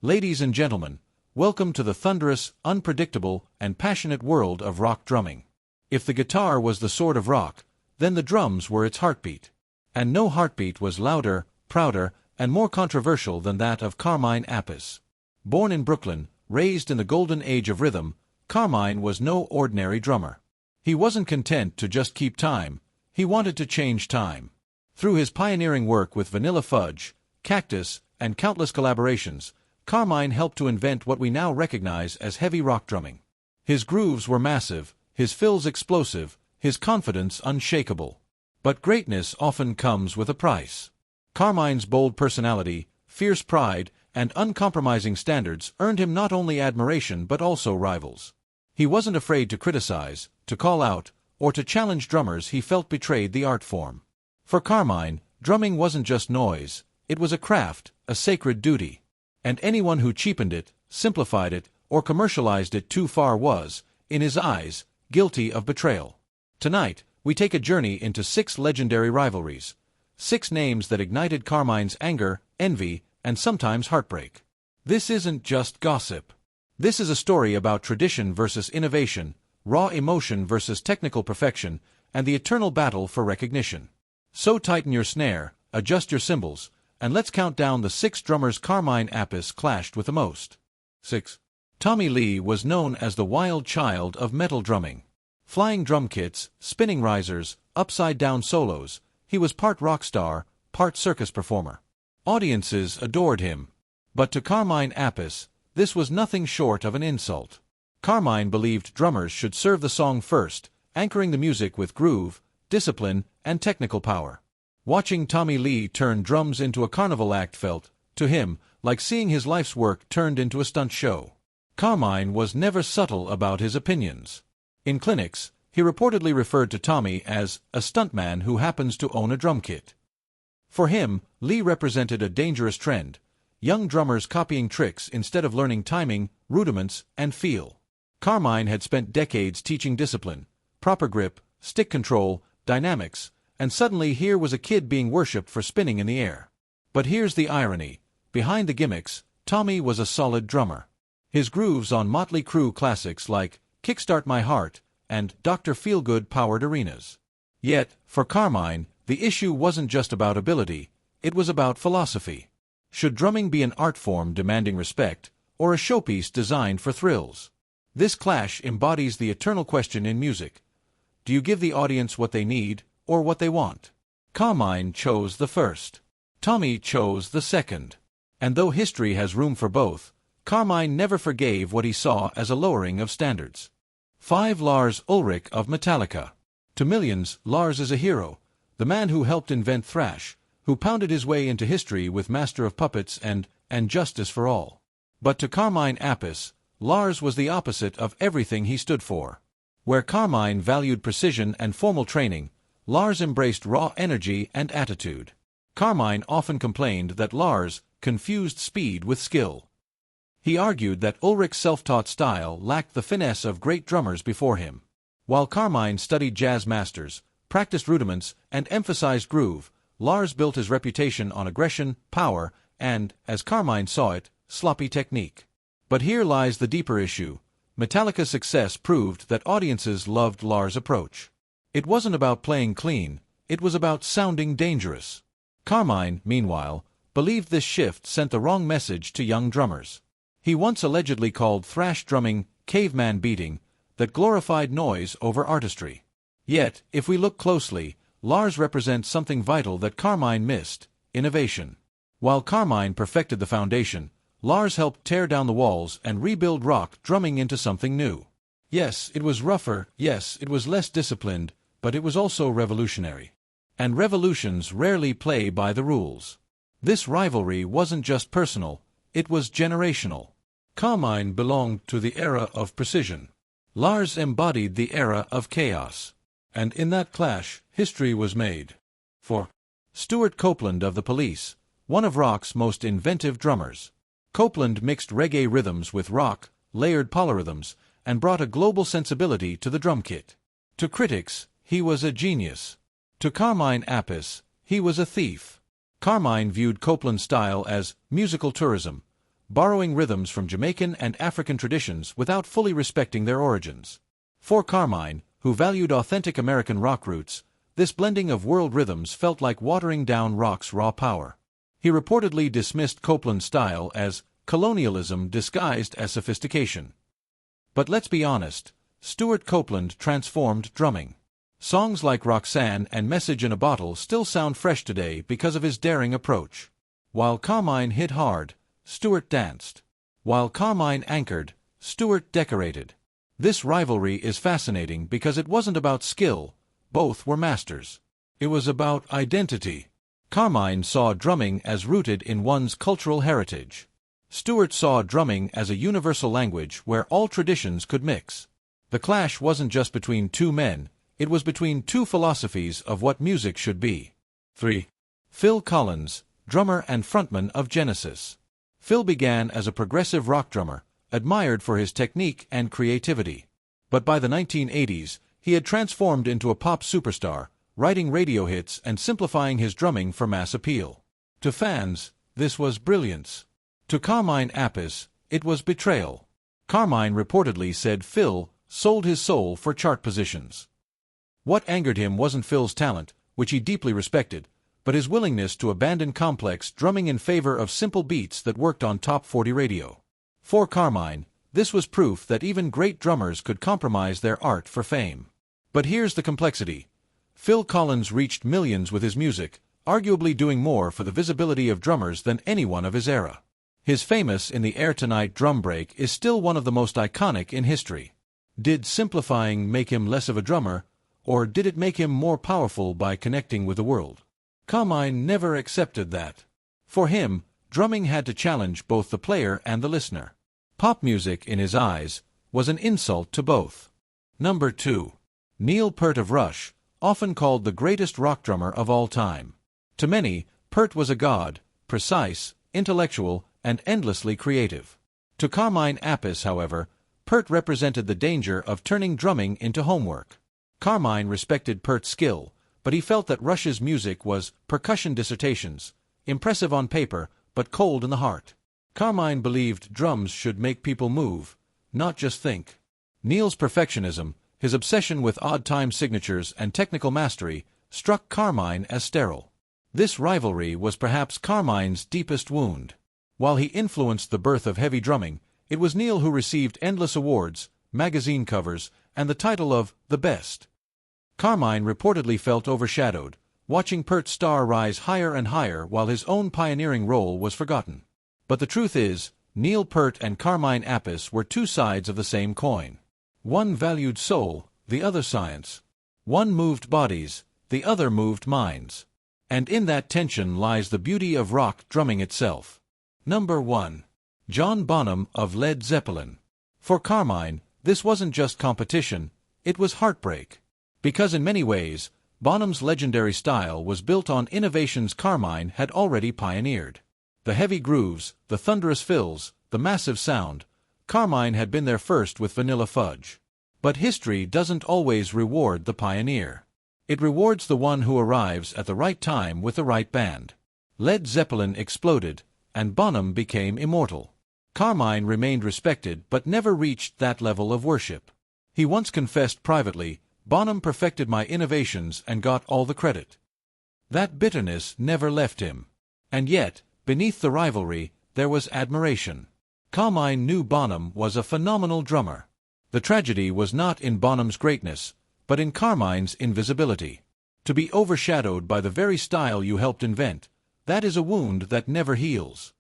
Ladies and gentlemen, welcome to the thunderous, unpredictable, and passionate world of rock drumming. If the guitar was the sword of rock, then the drums were its heartbeat. And no heartbeat was louder, prouder, and more controversial than that of Carmine Appice. Born in Brooklyn, raised in the golden age of rhythm, Carmine was no ordinary drummer. He wasn't content to just keep time, he wanted to change time. Through his pioneering work with Vanilla Fudge, Cactus, and countless collaborations, Carmine helped to invent what we now recognize as heavy rock drumming. His grooves were massive, his fills explosive, his confidence unshakable. But greatness often comes with a price. Carmine's bold personality, fierce pride, and uncompromising standards earned him not only admiration but also rivals. He wasn't afraid to criticize, to call out, or to challenge drummers he felt betrayed the art form. For Carmine, drumming wasn't just noise, it was a craft, a sacred duty. And anyone who cheapened it, simplified it, or commercialized it too far was, in his eyes, guilty of betrayal. Tonight, we take a journey into 6 legendary rivalries, 6 names that ignited Carmine's anger, envy, and sometimes heartbreak. This isn't just gossip. This is a story about tradition versus innovation, raw emotion versus technical perfection, and the eternal battle for recognition. So tighten your snare, adjust your cymbals, and let's count down the 6 drummers Carmine Appice clashed with the most. 6. Tommy Lee was known as the wild child of metal drumming. Flying drum kits, spinning risers, upside-down solos, he was part rock star, part circus performer. Audiences adored him. But to Carmine Appice, this was nothing short of an insult. Carmine believed drummers should serve the song first, anchoring the music with groove, discipline, and technical power. Watching Tommy Lee turn drums into a carnival act felt, to him, like seeing his life's work turned into a stunt show. Carmine was never subtle about his opinions. In clinics, he reportedly referred to Tommy as a stuntman who happens to own a drum kit. For him, Lee represented a dangerous trend, young drummers copying tricks instead of learning timing, rudiments, and feel. Carmine had spent decades teaching discipline, proper grip, stick control, dynamics, and suddenly here was a kid being worshipped for spinning in the air. But here's the irony. Behind the gimmicks, Tommy was a solid drummer. His grooves on Motley Crue classics like Kickstart My Heart and Dr. Feelgood powered arenas. Yet, for Carmine, the issue wasn't just about ability, it was about philosophy. Should drumming be an art form demanding respect, or a showpiece designed for thrills? This clash embodies the eternal question in music. Do you give the audience what they need, or what they want? Carmine chose the first. Tommy chose the second. And though history has room for both, Carmine never forgave what he saw as a lowering of standards. 5. Lars Ulrich of Metallica. To millions, Lars is a hero, the man who helped invent thrash, who pounded his way into history with Master of Puppets and Justice for All. But to Carmine Appice, Lars was the opposite of everything he stood for. Where Carmine valued precision and formal training, Lars embraced raw energy and attitude. Carmine often complained that Lars confused speed with skill. He argued that Ulrich's self-taught style lacked the finesse of great drummers before him. While Carmine studied jazz masters, practiced rudiments, and emphasized groove, Lars built his reputation on aggression, power, and, as Carmine saw it, sloppy technique. But here lies the deeper issue. Metallica's success proved that audiences loved Lars' approach. It wasn't about playing clean, it was about sounding dangerous. Carmine, meanwhile, believed this shift sent the wrong message to young drummers. He once allegedly called thrash drumming caveman beating that glorified noise over artistry. Yet, if we look closely, Lars represents something vital that Carmine missed: innovation. While Carmine perfected the foundation, Lars helped tear down the walls and rebuild rock drumming into something new. Yes, it was rougher, yes, it was less disciplined, but it was also revolutionary. And revolutions rarely play by the rules. This rivalry wasn't just personal, it was generational. Carmine belonged to the era of precision. Lars embodied the era of chaos. And in that clash, history was made. For Stuart Copeland of the Police, one of rock's most inventive drummers. Copeland mixed reggae rhythms with rock, layered polyrhythms, and brought a global sensibility to the drum kit. To critics, he was a genius. To Carmine Appice, he was a thief. Carmine viewed Copeland's style as musical tourism, borrowing rhythms from Jamaican and African traditions without fully respecting their origins. For Carmine, who valued authentic American rock roots, this blending of world rhythms felt like watering down rock's raw power. He reportedly dismissed Copeland's style as colonialism disguised as sophistication. But let's be honest, Stewart Copeland transformed drumming. Songs like Roxanne and Message in a Bottle still sound fresh today because of his daring approach. While Carmine hit hard, Stewart danced. While Carmine anchored, Stewart decorated. This rivalry is fascinating because it wasn't about skill, both were masters. It was about identity. Carmine saw drumming as rooted in one's cultural heritage. Stewart saw drumming as a universal language where all traditions could mix. The clash wasn't just between two men, it was between two philosophies of what music should be. 3. Phil Collins, drummer and frontman of Genesis. Phil began as a progressive rock drummer, admired for his technique and creativity. But by the 1980s, he had transformed into a pop superstar, writing radio hits and simplifying his drumming for mass appeal. To fans, this was brilliance. To Carmine Appice, it was betrayal. Carmine reportedly said Phil sold his soul for chart positions. What angered him wasn't Phil's talent, which he deeply respected, but his willingness to abandon complex drumming in favor of simple beats that worked on top 40 radio. For Carmine, this was proof that even great drummers could compromise their art for fame. But here's the complexity. Phil Collins reached millions with his music, arguably doing more for the visibility of drummers than anyone of his era. His famous In the Air Tonight drum break is still one of the most iconic in history. Did simplifying make him less of a drummer, or did it make him more powerful by connecting with the world? Carmine never accepted that. For him, drumming had to challenge both the player and the listener. Pop music, in his eyes, was an insult to both. Number 2. Neil Peart of Rush, often called the greatest rock drummer of all time. To many, Peart was a god, precise, intellectual, and endlessly creative. To Carmine Appice, however, Peart represented the danger of turning drumming into homework. Carmine respected Peart's skill, but he felt that Rush's music was percussion dissertations, impressive on paper, but cold in the heart. Carmine believed drums should make people move, not just think. Neil's perfectionism, his obsession with odd-time signatures and technical mastery, struck Carmine as sterile. This rivalry was perhaps Carmine's deepest wound. While he influenced the birth of heavy drumming, it was Neil who received endless awards, magazine covers, and the title of the best. Carmine reportedly felt overshadowed, watching Peart's star rise higher and higher while his own pioneering role was forgotten. But the truth is, Neil Peart and Carmine Appice were two sides of the same coin. One valued soul, the other science. One moved bodies, the other moved minds. And in that tension lies the beauty of rock drumming itself. Number 1. John Bonham of Led Zeppelin. For Carmine, this wasn't just competition, it was heartbreak. Because in many ways, Bonham's legendary style was built on innovations Carmine had already pioneered. The heavy grooves, the thunderous fills, the massive sound, Carmine had been there first with Vanilla Fudge. But history doesn't always reward the pioneer. It rewards the one who arrives at the right time with the right band. Led Zeppelin exploded, and Bonham became immortal. Carmine remained respected but never reached that level of worship. He once confessed privately, "Bonham perfected my innovations and got all the credit." That bitterness never left him. And yet, beneath the rivalry, there was admiration. Carmine knew Bonham was a phenomenal drummer. The tragedy was not in Bonham's greatness, but in Carmine's invisibility. To be overshadowed by the very style you helped invent, that is a wound that never heals.